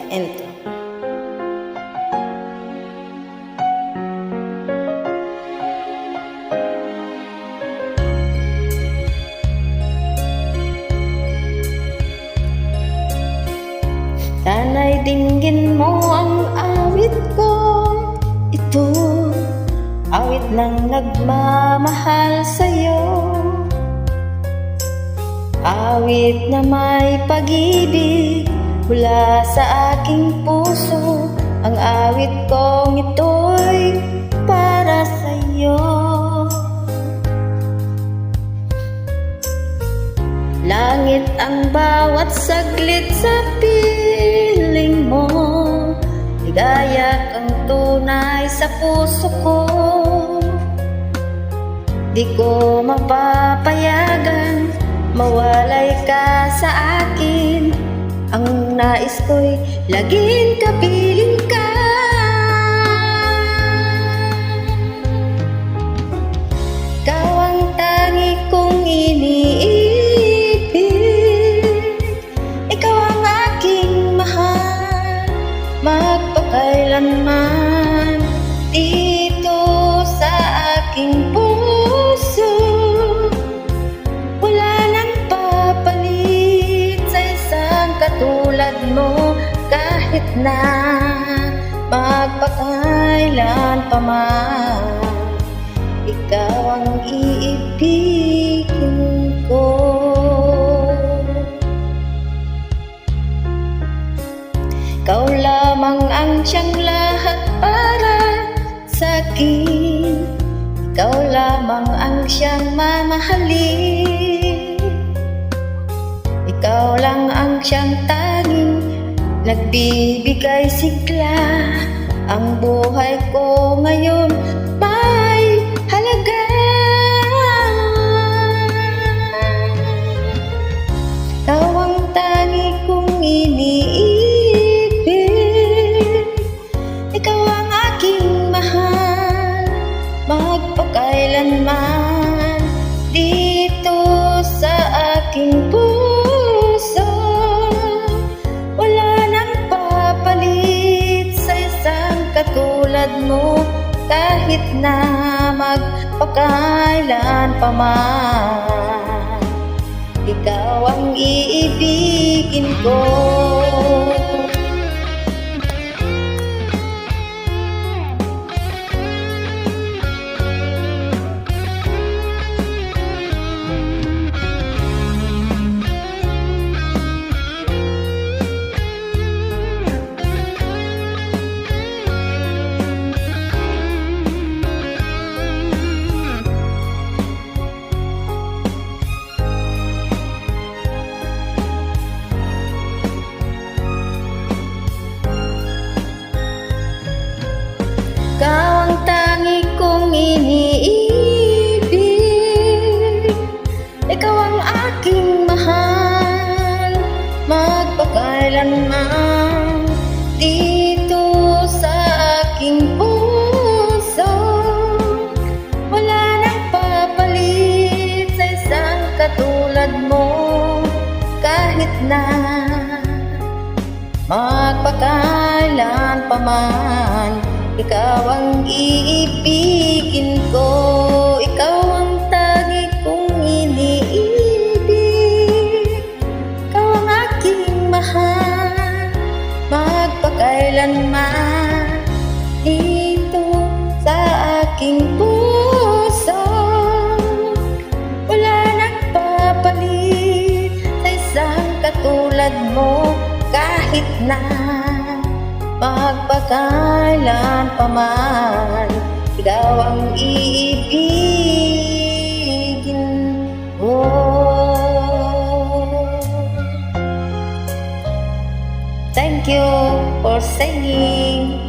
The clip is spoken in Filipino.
intro. Sana'y dinggin mo ang awit ko. Ito, awit ng nagmamahal sa'yo. Awit na may pag-ibig mula sa aking puso. Ang awit kong ito'y para sa'yo. Langit ang bawat saglit sa piling mo. Ligaya kang tunay sa puso ko. Di ko mapapayagan mawalay ka sa akin. Ang nais ko'y laging kapiling ka. Ikaw ang tangi kong iniibig. Ikaw ang aking mahal, magpakailanman. Dito sa aking puso wala nang papalit sa isang katulad mo. Kahit na magpakailan pa man, ikaw ang iibigin ko. Ikaw lamang ang siyang lahat para sa'kin. Ikaw lamang ang siyang mamahalin. Ikaw lang ang siyang tanging nagbibigay sigla. Ang buhay ko ngayon may halaga. Ikaw ang tangi kong iniibig. Ikaw ang aking mahal, magpakailanman. Dito sa aking puso wala nang papalit sa isang katulad mo. Kahit na magpakailan pa man, ikaw ang iibigin ko. Ikaw ang tangi kong iniibig. Ikaw ang aking mahal, magpakailanman. Dito sa aking puso wala nang papalit sa isang katulad mo. Kahit na magpakailan pa man, ikaw ang iibigin ko. Ikaw ang tangi kong iniibig. Ikaw ang aking mahal, magpakailanman. Dito sa aking puso wala nang papalit sa isang katulad mo. Kahit na magpakailan pa man, ikaw ang iibigin ko. Thank you for singing.